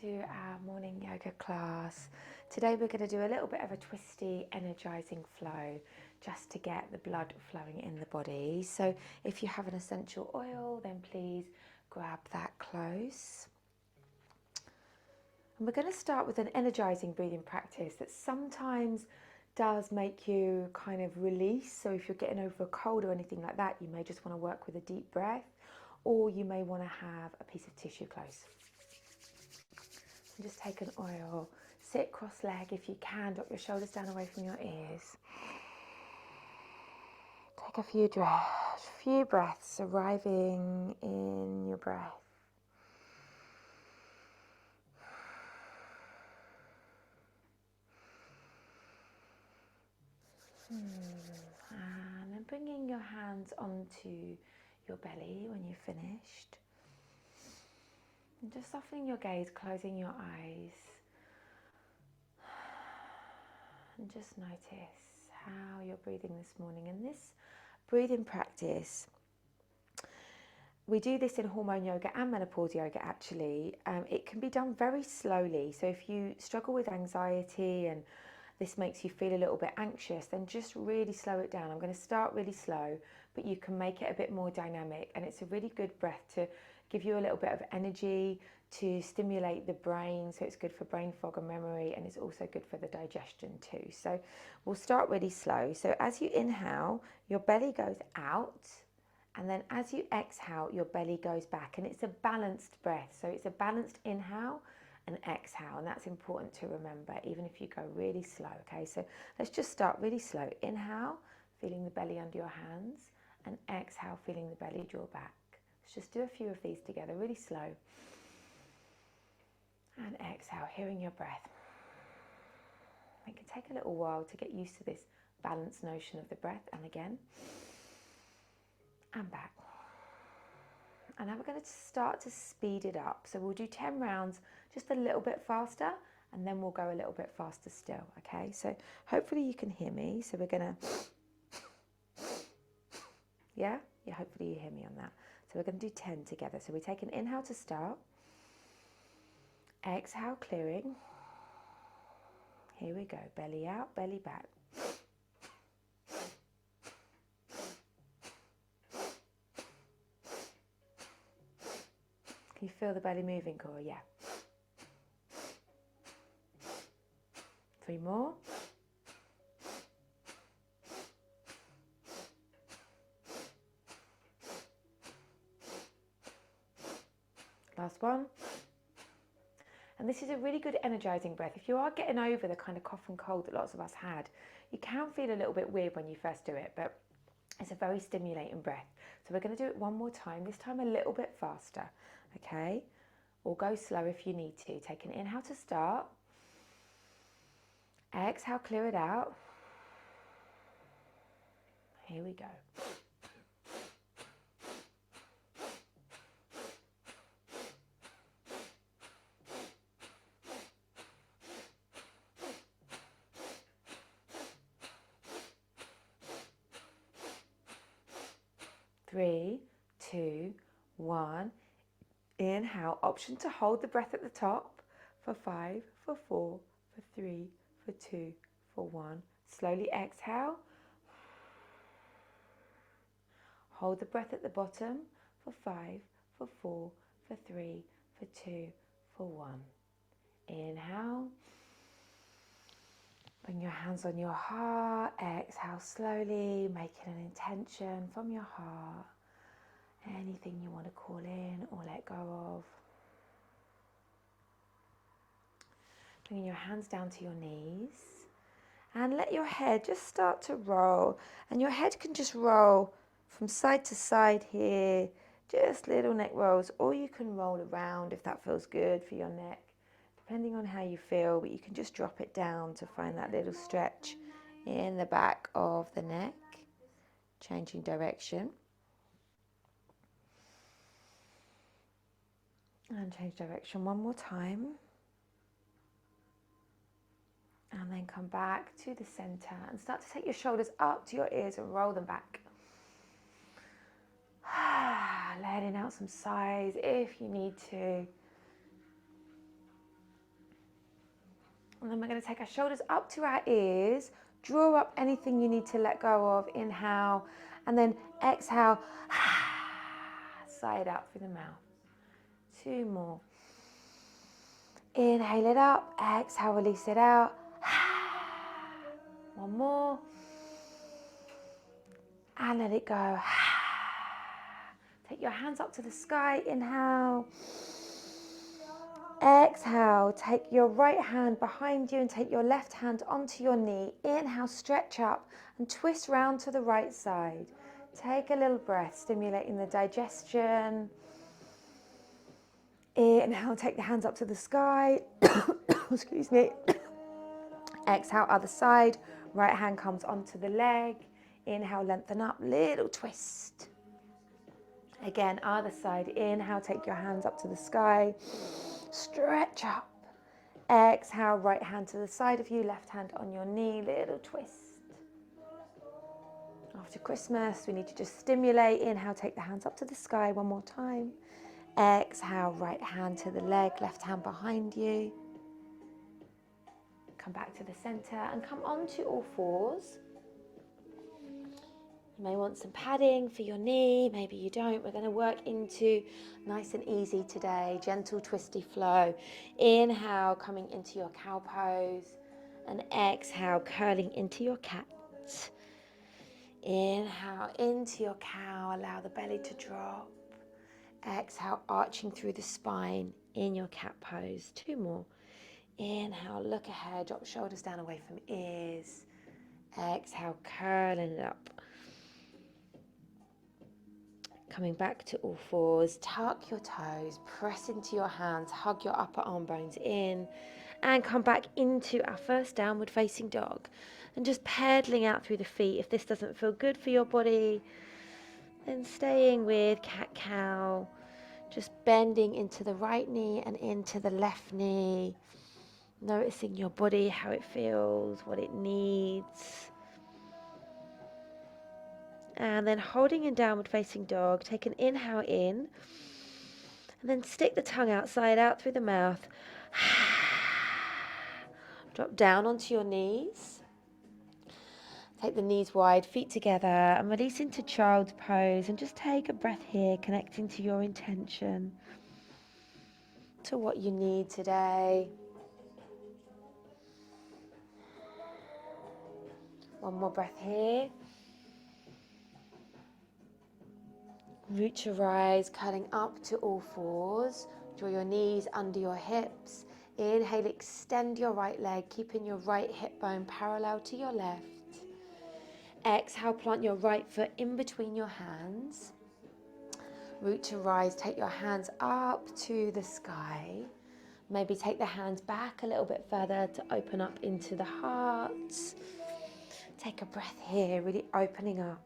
to our morning yoga class. Today we're going to do a little bit of a twisty, energizing flow just to get the blood flowing in the body. So if you have an essential oil, then please grab that close. And we're going to start with an energizing breathing practice that sometimes does make you kind of release. So if you're getting over a cold or anything like that, you may just want to work with a deep breath, or you may want to have a piece of tissue close. So just take an oil, sit cross-legged if you can, drop your shoulders down away from your ears. Take a few breaths, arriving in your breath. And then bringing your hands onto your belly when you've finished. And just softening your gaze, closing your eyes. And just notice how you're breathing this morning. And this breathing practice, we do this in hormone yoga and menopause yoga actually. It can be done very slowly. So if you struggle with anxiety and this makes you feel a little bit anxious, then just really slow it down. I'm going to start really slow, but you can make it a bit more dynamic. And it's a really good breath to give you a little bit of energy, to stimulate the brain. So it's good for brain fog and memory, and it's also good for the digestion too. So we'll start really slow. So as you inhale, your belly goes out. And then as you exhale, your belly goes back. And it's a balanced breath. So it's a balanced inhale and exhale, and that's important to remember even if you go really slow. Okay, so let's just start really slow. Inhale, feeling the belly under your hands, and exhale, feeling the belly draw back. Let's just do a few of these together, really slow. And exhale, hearing your breath. It can take a little while to get used to this balanced notion of the breath. And again, and back. And now we're going to start to speed it up. So we'll do 10 rounds just a little bit faster, and then we'll go a little bit faster still, okay? So hopefully you can hear me. So we're going to, yeah, hopefully you hear me on that. So we're going to do 10 together. So we take an inhale to start. Exhale, clearing. Here we go. Belly out, belly back. Can you feel the belly moving, Cora? Yeah. 3 more. Last one. And this is a really good energizing breath. If you are getting over the kind of cough and cold that lots of us had, you can feel a little bit weird when you first do it, but it's a very stimulating breath. So we're going to do it one more time, this time a little bit faster, okay? Or go slow if you need to. Take an inhale to start. Exhale, clear it out. Here we go. 3, 2, 1. Inhale, option to hold the breath at the top for 5, for 4, for 3, for 2, for 1. Slowly exhale. Hold the breath at the bottom for 5, for 4, for 3, for 2, for 1. Inhale. Bring your hands on your heart. Exhale slowly, making an intention from your heart. Anything you want to call in or let go of. Bringing your hands down to your knees. And let your head just start to roll. And your head can just roll from side to side here. Just little neck rolls. Or you can roll around if that feels good for your neck. Depending on how you feel. But you can just drop it down to find that little stretch in the back of the neck. Changing direction. And change direction one more time. And then come back to the center and start to take your shoulders up to your ears and roll them back. Letting out some sighs if you need to. And then we're going to take our shoulders up to our ears, draw up anything you need to let go of, inhale, and then exhale, sigh it out through the mouth. 2 more. Inhale it up, exhale, release it out. 1 more. And let it go. Take your hands up to the sky, inhale. Exhale, take your right hand behind you and take your left hand onto your knee. Inhale, stretch up and twist round to the right side. Take a little breath, stimulating the digestion. Inhale, take the hands up to the sky. Excuse me. Exhale, other side. Right hand comes onto the leg. Inhale, lengthen up, little twist. Again, other side. Inhale, take your hands up to the sky. Stretch up. Exhale, right hand to the side of you, left hand on your knee, little twist. After Christmas, we need to just stimulate. Inhale, take the hands up to the sky 1 more time. Exhale, right hand to the leg, left hand behind you. Come back to the center and come onto all fours. You may want some padding for your knee, maybe you don't. We're going to work into nice and easy today, gentle twisty flow. Inhale, coming into your cow pose, and exhale, curling into your cat. Inhale, into your cow, allow the belly to drop. Exhale, arching through the spine in your cat pose. 2 more. Inhale, look ahead, drop shoulders down away from ears. Exhale, curling it up. Coming back to all fours, tuck your toes, press into your hands, hug your upper arm bones in, and come back into our first downward facing dog. And just pedaling out through the feet. If this doesn't feel good for your body, then staying with cat-cow, just bending into the right knee and into the left knee, noticing your body, how it feels, what it needs. And then holding in downward facing dog, take an inhale in, and then stick the tongue outside out through the mouth. Drop down onto your knees. Take the knees wide, feet together, and release into child's pose. And just take a breath here, connecting to your intention, to what you need today. 1 more breath here. Root to rise, curling up to all fours. Draw your knees under your hips. Inhale, extend your right leg, keeping your right hip bone parallel to your left. Exhale, plant your right foot in between your hands. Root to rise, take your hands up to the sky. Maybe take the hands back a little bit further to open up into the heart. Take a breath here, really opening up.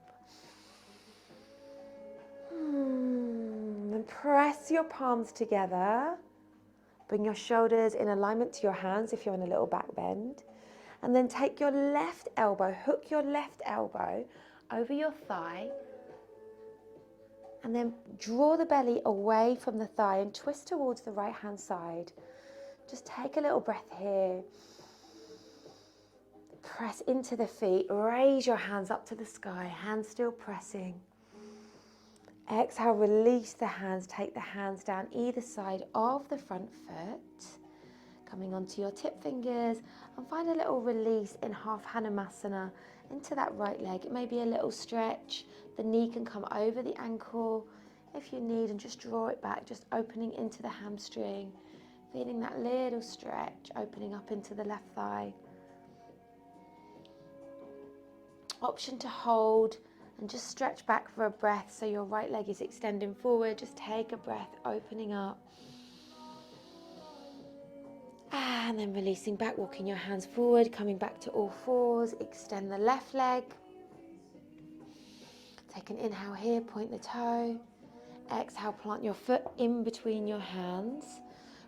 And press your palms together. Bring your shoulders in alignment to your hands if you're in a little back bend. And then take your left elbow, hook your left elbow over your thigh. And then draw the belly away from the thigh and twist towards the right hand side. Just take a little breath here. Press into the feet, raise your hands up to the sky, hands still pressing. Exhale, release the hands, take the hands down either side of the front foot. Coming onto your tip fingers and find a little release in half Hanumasana into that right leg. It may be a little stretch. The knee can come over the ankle if you need, and just draw it back, just opening into the hamstring. Feeling that little stretch, opening up into the left thigh. Option to hold and just stretch back for a breath so your right leg is extending forward. Just take a breath, opening up. And then releasing back, walking your hands forward, coming back to all fours. Extend the left leg. Take an inhale here, point the toe. Exhale, plant your foot in between your hands.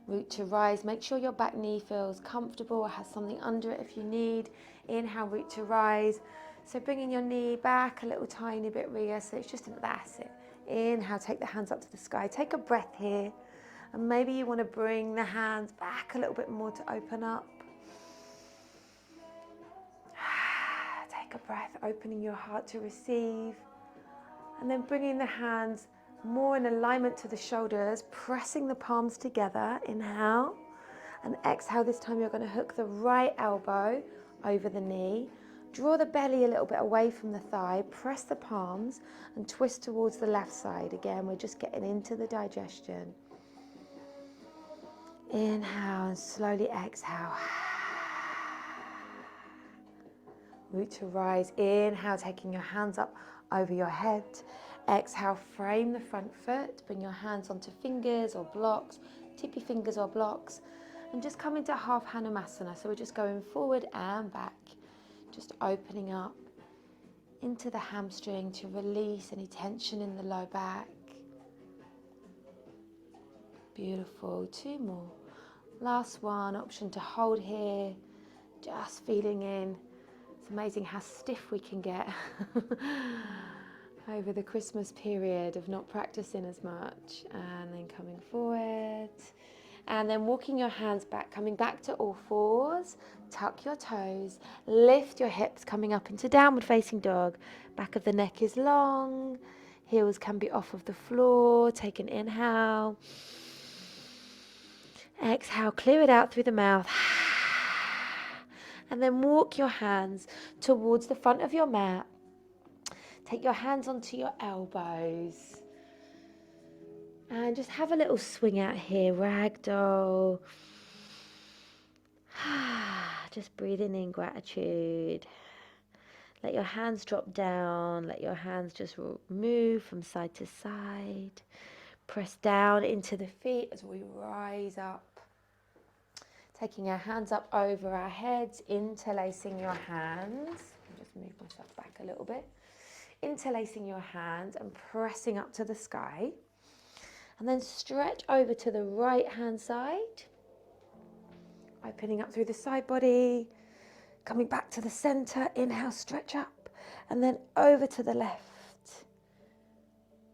Root to rise. Make sure your back knee feels comfortable or has something under it if you need. Inhale, root to rise. So bringing your knee back a little tiny bit, Rhea. So it's just, that's it. Inhale, take the hands up to the sky. Take a breath here. And maybe you want to bring the hands back a little bit more to open up. Take a breath, opening your heart to receive. And then bringing the hands more in alignment to the shoulders, pressing the palms together. Inhale. And exhale, this time you're going to hook the right elbow over the knee. Draw the belly a little bit away from the thigh. Press the palms and twist towards the left side. Again, we're just getting into the digestion. Inhale and slowly exhale. Root to rise. Inhale, taking your hands up over your head. Exhale, frame the front foot. Bring your hands onto fingers or blocks, tippy fingers or blocks. And just come into half Hanumasana. So we're just going forward and back. Just opening up into the hamstring to release any tension in the low back. Beautiful. 2 more. Last one. Option to hold here. Just feeling in. It's amazing how stiff we can get over the Christmas period of not practicing as much. And then coming forward. And then walking your hands back, coming back to all fours. Tuck your toes. Lift your hips, coming up into downward facing dog. Back of the neck is long. Heels can be off of the floor. Take an inhale. Exhale, clear it out through the mouth. And then walk your hands towards the front of your mat. Take your hands onto your elbows. And just have a little swing out here, ragdoll. Just breathing in gratitude. Let your hands drop down. Let your hands just move from side to side. Press down into the feet as we rise up. Taking our hands up over our heads, interlacing your hands. I'll just move myself back a little bit. Interlacing your hands and pressing up to the sky. And then stretch over to the right hand side. Opening up through the side body. Coming back to the center. Inhale, stretch up. And then over to the left.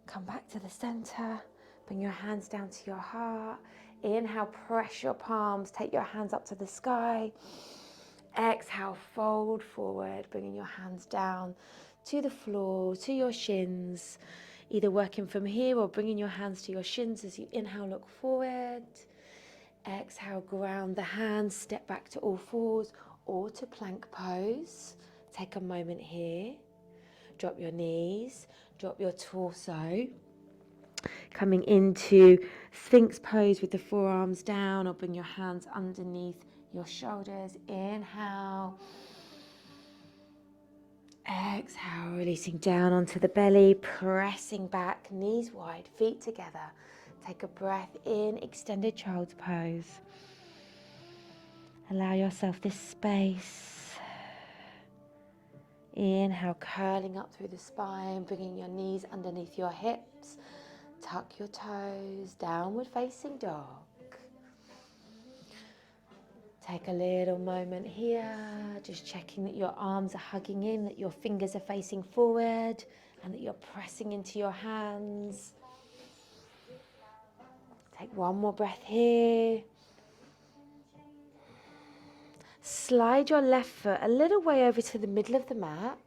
Come back to the center. Bring your hands down to your heart. Inhale, press your palms. Take your hands up to the sky. Exhale, fold forward. Bringing your hands down to the floor, to your shins. Either working from here or bringing your hands to your shins as you inhale, look forward. Exhale, ground the hands, step back to all fours or to plank pose. Take a moment here. Drop your knees, drop your torso. Coming into Sphinx pose with the forearms down, or bring your hands underneath your shoulders. Inhale. Exhale, releasing down onto the belly, pressing back, knees wide, feet together. Take a breath in, extended child's pose. Allow yourself this space. Inhale, curling up through the spine, bringing your knees underneath your hips. Tuck your toes, downward facing dog. Take a little moment here, just checking that your arms are hugging in, that your fingers are facing forward, and that you're pressing into your hands. Take one more breath here. Slide your left foot a little way over to the middle of the mat.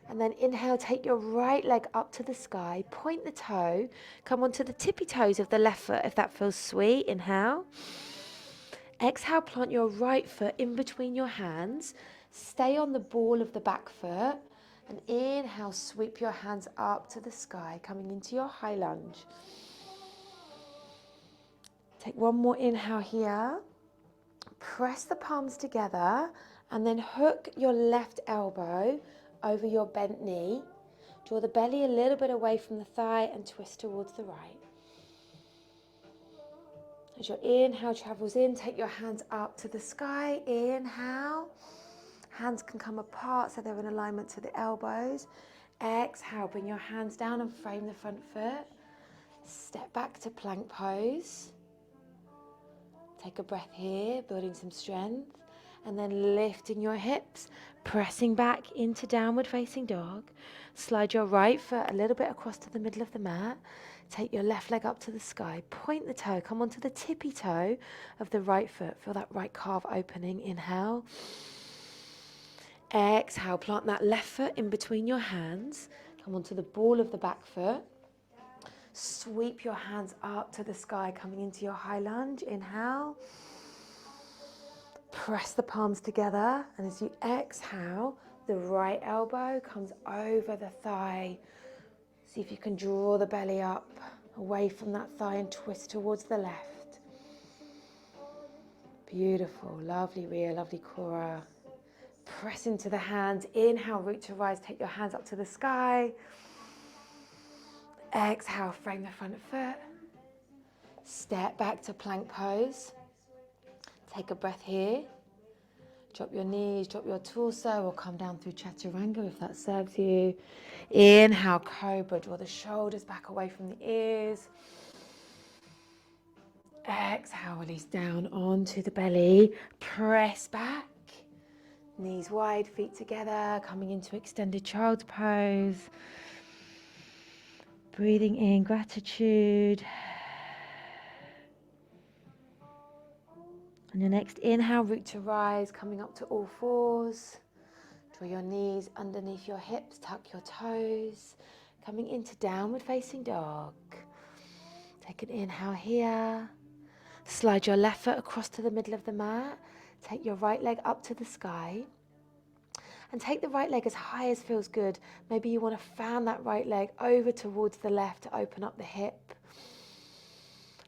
And then inhale, take your right leg up to the sky, point the toe, come onto the tippy toes of the left foot if that feels sweet. Inhale. Exhale, plant your right foot in between your hands. Stay on the ball of the back foot. And inhale, sweep your hands up to the sky, coming into your high lunge. Take one more inhale here. Press the palms together and then hook your left elbow over your bent knee. Draw the belly a little bit away from the thigh and twist towards the right. As your inhale travels in, take your hands up to the sky. Inhale. Hands can come apart so they're in alignment to the elbows. Exhale, bring your hands down and frame the front foot. Step back to plank pose. Take a breath here, building some strength. And then lifting your hips, pressing back into downward facing dog. Slide your right foot a little bit across to the middle of the mat. Take your left leg up to the sky. Point the toe, come onto the tippy toe of the right foot. Feel that right calf opening. Inhale. Exhale, plant that left foot in between your hands. Come onto the ball of the back foot. Sweep your hands up to the sky, coming into your high lunge. Inhale. Press the palms together, and as you exhale, the right elbow comes over the thigh. See if you can draw the belly up away from that thigh and twist towards the left. Beautiful, lovely Rhea, lovely Cora. Press into the hands. Inhale, root to rise. Take your hands up to the sky. Exhale, frame the front foot. Step back to plank pose. Take a breath here. Drop your knees, drop your torso, or come down through chaturanga if that serves you. Inhale, cobra. Draw the shoulders back away from the ears. Exhale, release down onto the belly. Press back. Knees wide, feet together, coming into extended child's pose. Breathing in gratitude. On your next inhale, root to rise, coming up to all fours. Draw your knees underneath your hips, tuck your toes. Coming into downward facing dog. Take an inhale here. Slide your left foot across to the middle of the mat. Take your right leg up to the sky. And take the right leg as high as feels good. Maybe you want to fan that right leg over towards the left to open up the hip.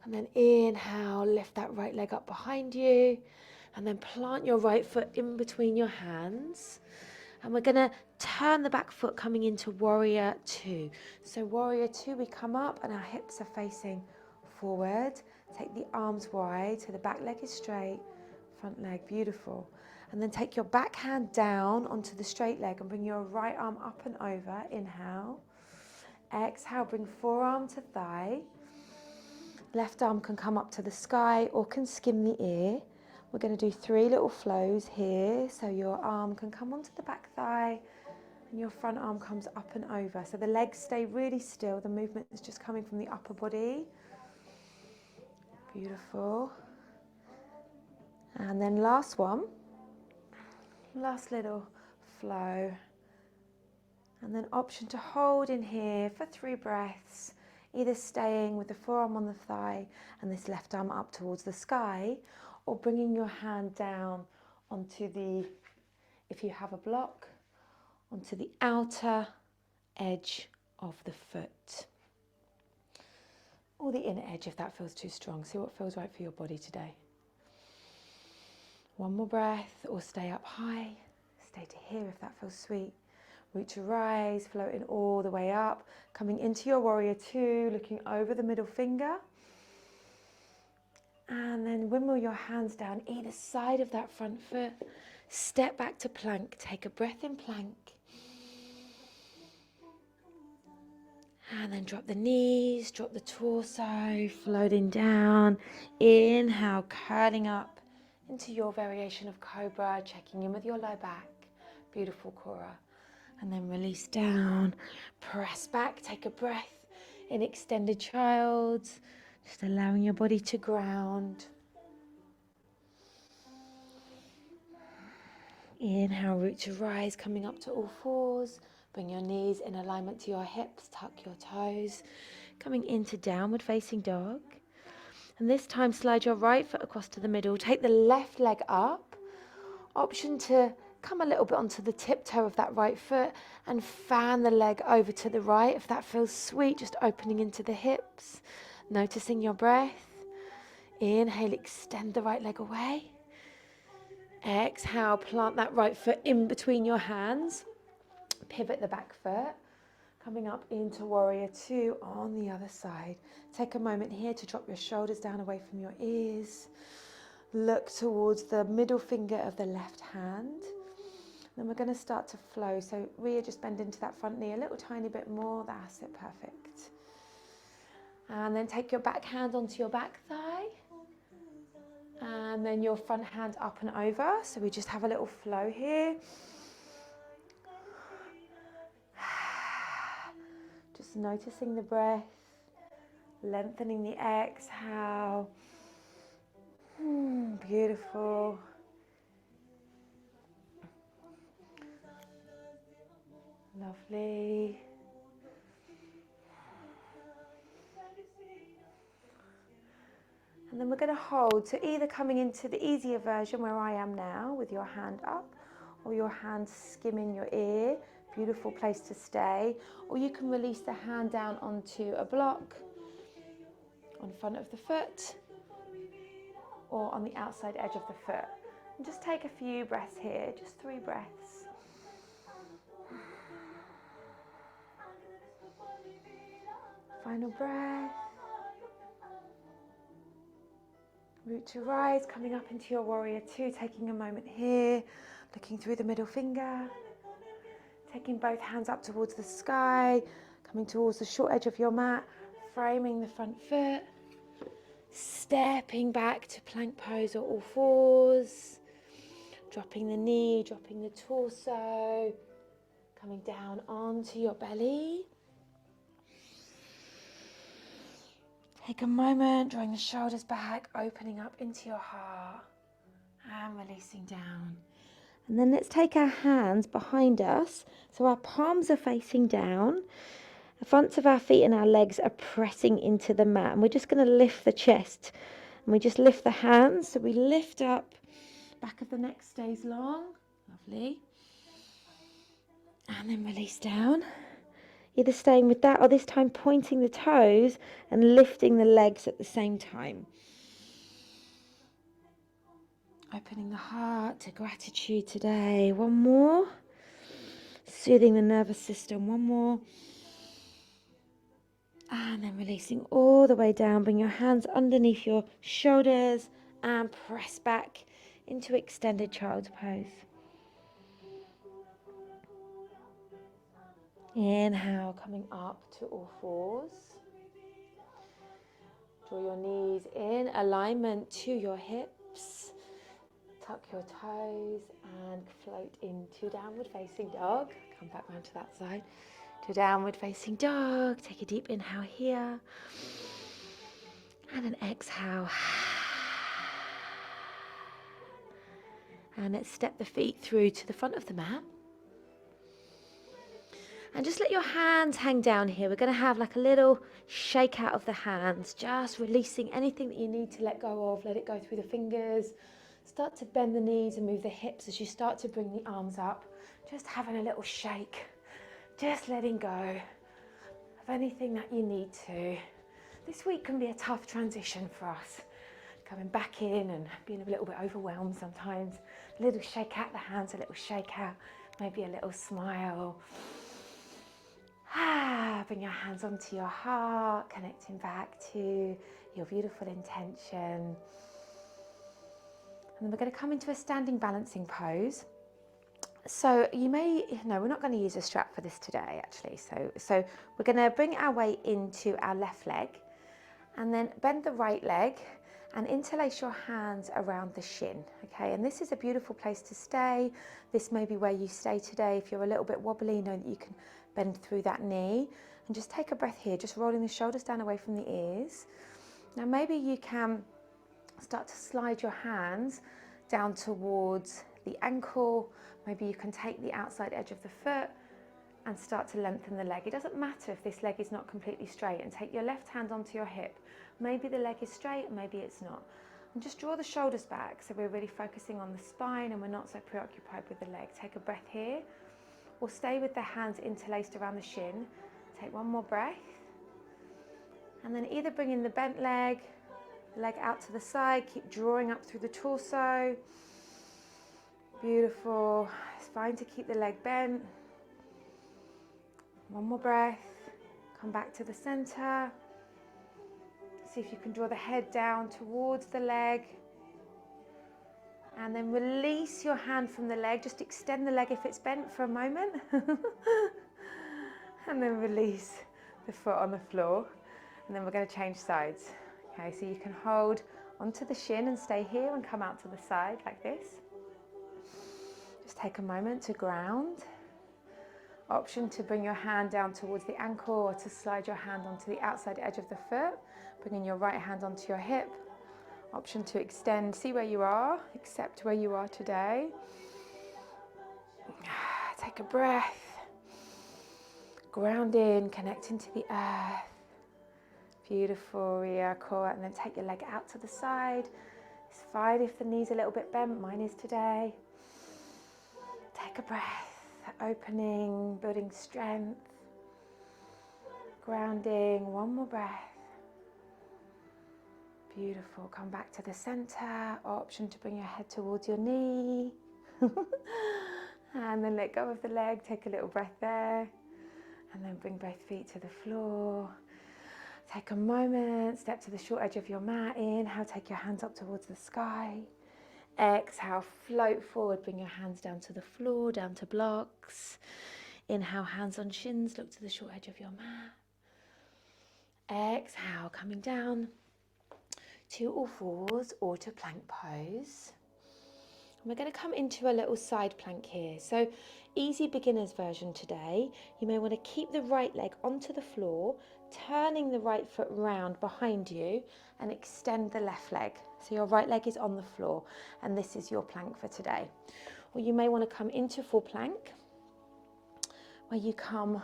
And then inhale, lift that right leg up behind you. And then plant your right foot in between your hands. And we're going to turn the back foot coming into warrior two. So warrior two, we come up and our hips are facing forward. Take the arms wide so the back leg is straight, front leg, beautiful. And then take your back hand down onto the straight leg and bring your right arm up and over. Inhale. Exhale, bring forearm to thigh. Left arm can come up to the sky or can skim the ear. We're going to do 3 little flows here. So your arm can come onto the back thigh and your front arm comes up and over. So the legs stay really still. The movement is just coming from the upper body. Beautiful. And then last one. Last little flow. And then option to hold in here for 3 breaths, either staying with the forearm on the thigh and this left arm up towards the sky, or bringing your hand down onto the, if you have a block, onto the outer edge of the foot. Or the inner edge if that feels too strong. See what feels right for your body today. One more breath, or stay up high. Stay to here if that feels sweet. Root to rise, floating all the way up. Coming into your warrior two, looking over the middle finger. And then windmill your hands down either side of that front foot. Step back to plank. Take a breath in plank. And then drop the knees, drop the torso, floating down. Inhale, curling up into your variation of cobra, checking in with your low back. Beautiful, Cora. And then release down, press back, take a breath in extended child, just allowing your body to ground. Inhale, root to rise, coming up to all fours. Bring your knees in alignment to your hips, tuck your toes. Coming into downward facing dog. And this time slide your right foot across to the middle. Take the left leg up. Option to come a little bit onto the tiptoe of that right foot and fan the leg over to the right. If that feels sweet, just opening into the hips. Noticing your breath. Inhale, extend the right leg away. Exhale, plant that right foot in between your hands. Pivot the back foot. Coming up into warrior two on the other side. Take a moment here to drop your shoulders down away from your ears. Look towards the middle finger of the left hand. Then we're going to start to flow. So Rhea, just bend into that front knee a little tiny bit more. That's it, perfect. And then take your back hand onto your back thigh. And then your front hand up and over. So we just have a little flow here. Just noticing the breath, lengthening the exhale. Beautiful. Lovely. And then we're going to hold, so either coming into the easier version where I am now with your hand up, or your hand skimming your ear, beautiful place to stay, or you can release the hand down onto a block on front of the foot or on the outside edge of the foot. And just take a few breaths here, just 3 breaths. Final breath. Root to rise, coming up into your warrior 2, taking a moment here, looking through the middle finger, taking both hands up towards the sky, coming towards the short edge of your mat, framing the front foot, stepping back to plank pose or all fours, dropping the knee, dropping the torso, coming down onto your belly. Take a moment, drawing the shoulders back, opening up into your heart and releasing down. And then let's take our hands behind us, so our palms are facing down, the fronts of our feet and our legs are pressing into the mat, and we're just going to lift the chest, and we just lift the hands, so we lift up, back of the neck stays long, lovely, and then release down, either staying with that or this time pointing the toes and lifting the legs at the same time. Opening the heart to gratitude today. One more. Soothing the nervous system. One more. And then releasing all the way down. Bring your hands underneath your shoulders and press back into extended child's pose. Inhale, coming up to all fours. Draw your knees in alignment to your hips. Tuck your toes and float into downward facing dog. Come back round to that side. To downward facing dog. Take a deep inhale here. And an exhale. And let's step the feet through to the front of the mat. And just let your hands hang down here. We're going to have like a little shake out of the hands. Just releasing anything that you need to let go of. Let it go through the fingers. Start to bend the knees and move the hips as you start to bring the arms up. Just having a little shake. Just letting go of anything that you need to. This week can be a tough transition for us. Coming back in and being a little bit overwhelmed sometimes. A little shake out the hands, a little shake out. Maybe a little smile. Bring your hands onto your heart, connecting back to your beautiful intention. And then we're going to come into a standing balancing pose. So we're not going to use a strap for this today actually. So we're going to bring our weight into our left leg and then bend the right leg and interlace your hands around the shin, okay? And this is a beautiful place to stay. This may be where you stay today. If you're a little bit wobbly, know that you can bend through that knee and just take a breath here, just rolling the shoulders down away from the ears. Now maybe you can start to slide your hands down towards the ankle. Maybe you can take the outside edge of the foot and start to lengthen the leg. It doesn't matter if this leg is not completely straight, and take your left hand onto your hip. Maybe the leg is straight, maybe it's not. And just draw the shoulders back so we're really focusing on the spine and we're not so preoccupied with the leg. Take a breath here, or stay with the hands interlaced around the shin. Take one more breath. And then either bring in the bent leg out to the side, keep drawing up through the torso. Beautiful. It's fine to keep the leg bent. One more breath. Come back to the center. See if you can draw the head down towards the leg. And then release your hand from the leg. Just extend the leg if it's bent for a moment. And then release the foot on the floor. And then we're going to change sides. Okay, so you can hold onto the shin and stay here and come out to the side like this. Just take a moment to ground. Option to bring your hand down towards the ankle or to slide your hand onto the outside edge of the foot. Bringing your right hand onto your hip. Option to extend, see where you are, accept where you are today. Take a breath. Grounding, connecting to the earth. Beautiful, Ria, core, and then take your leg out to the side. It's fine if the knee's a little bit bent, mine is today. Take a breath, opening, building strength. Grounding, one more breath. Beautiful, come back to the center, option to bring your head towards your knee. And then let go of the leg, take a little breath there. And then bring both feet to the floor. Take a moment, step to the short edge of your mat. Inhale, take your hands up towards the sky. Exhale, float forward, bring your hands down to the floor, down to blocks. Inhale, hands on shins, look to the short edge of your mat. Exhale, coming down to all fours or to plank pose. And we're going to come into a little side plank here. So easy beginner's version today. You may want to keep the right leg onto the floor, turning the right foot round behind you and extend the left leg. So your right leg is on the floor and this is your plank for today. Or you may want to come into full plank where you come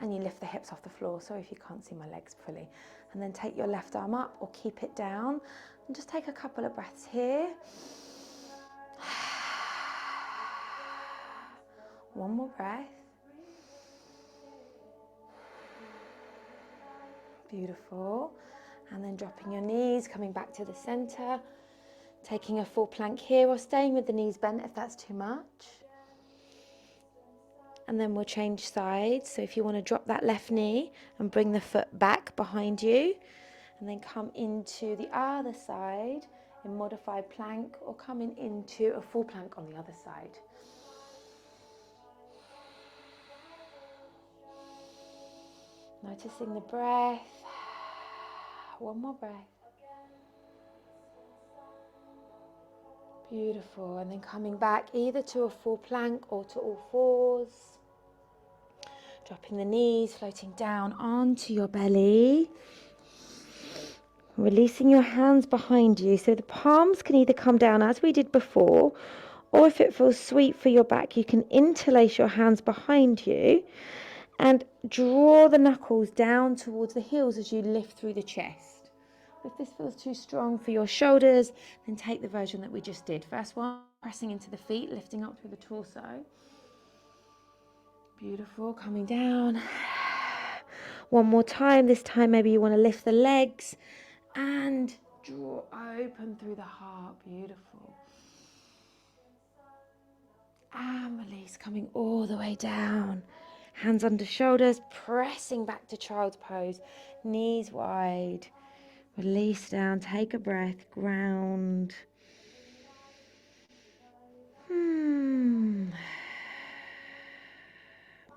and you lift the hips off the floor. So if you can't see my legs fully, and then take your left arm up or keep it down and just take a couple of breaths here. One more breath. Beautiful. And then dropping your knees, coming back to the center, taking a full plank here or staying with the knees bent if that's too much. And then we'll change sides. So if you want to drop that left knee and bring the foot back behind you, and then come into the other side in modified plank or coming into a full plank on the other side. Noticing the breath. One more breath. Beautiful. And then coming back either to a full plank or to all fours. Dropping the knees, floating down onto your belly. Releasing your hands behind you. So the palms can either come down as we did before, or if it feels sweet for your back, you can interlace your hands behind you and draw the knuckles down towards the heels as you lift through the chest. If this feels too strong for your shoulders, then take the version that we just did. First one, pressing into the feet, lifting up through the torso. Beautiful, coming down. One more time. This time maybe you want to lift the legs and draw open through the heart. Beautiful. And release, coming all the way down. Hands under shoulders, pressing back to child's pose. Knees wide. Release down, take a breath, ground.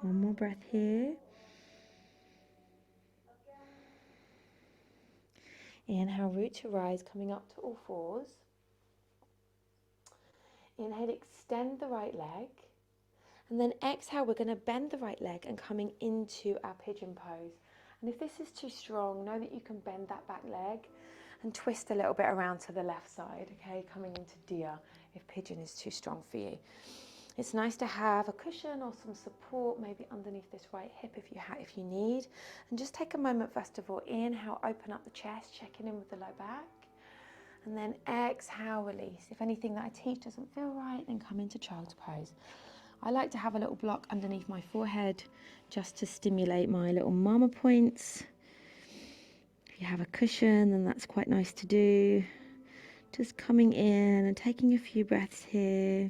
One more breath here. Inhale, root to rise, coming up to all fours. Inhale, extend the right leg. And then exhale, we're going to bend the right leg and coming into our pigeon pose. And if this is too strong, know that you can bend that back leg and twist a little bit around to the left side, okay? Coming into deer if pigeon is too strong for you. It's nice to have a cushion or some support maybe underneath this right hip if you need. And just take a moment first of all, inhale, open up the chest, checking in with the low back. And then exhale, release. If anything that I teach doesn't feel right, then come into child's pose. I like to have a little block underneath my forehead just to stimulate my little mama points. If you have a cushion, then that's quite nice to do. Just coming in and taking a few breaths here.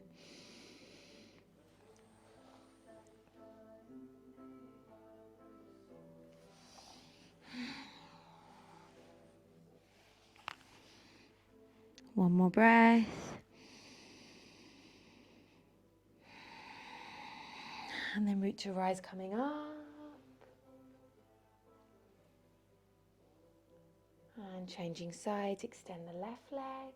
One more breath. And then root to rise, coming up. And changing sides, extend the left leg.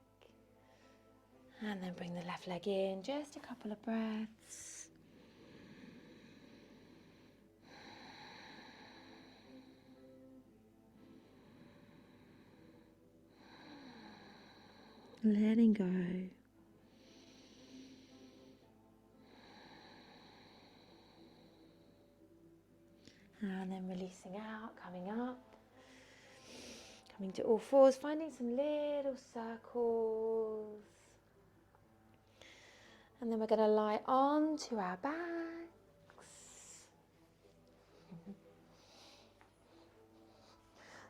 And then bring the left leg in, just a couple of breaths. Letting go. And then releasing out, coming up. Coming to all fours, finding some little circles. And then we're going to lie onto our backs.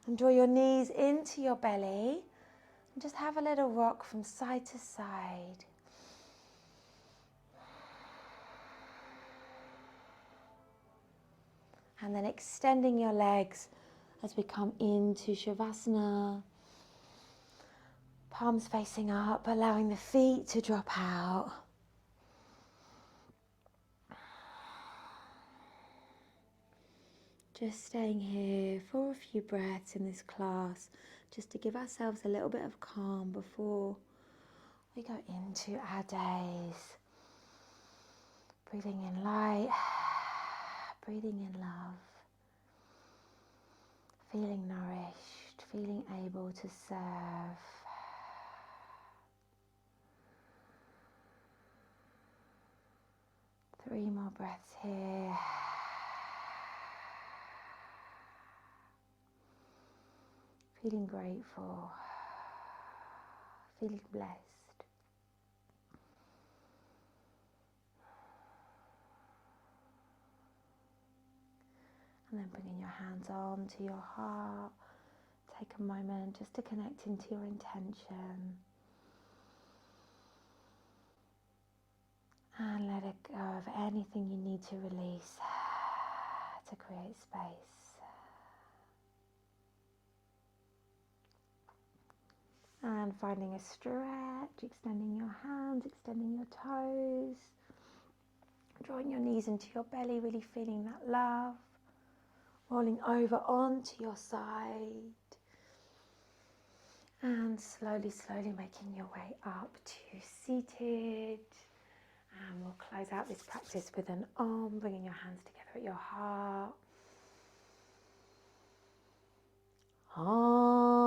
And draw your knees into your belly. And just have a little rock from side to side. And then extending your legs as we come into Shavasana. Palms facing up, allowing the feet to drop out. Just staying here for a few breaths in this class, just to give ourselves a little bit of calm before we go into our days. Breathing in light, breathing in love, feeling nourished, feeling able to serve. Three more breaths here. Feeling grateful, feeling blessed. And then bringing your hands on to your heart. Take a moment just to connect into your intention. And let it go of anything you need to release to create space. And finding a stretch, extending your hands, extending your toes. Drawing your knees into your belly, really feeling that love. Rolling over onto your side. And slowly, slowly making your way up to seated. And we'll close out this practice with an Om, bringing your hands together at your heart. Om.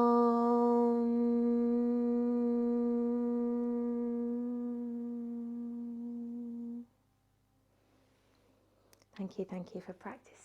Thank you for practicing.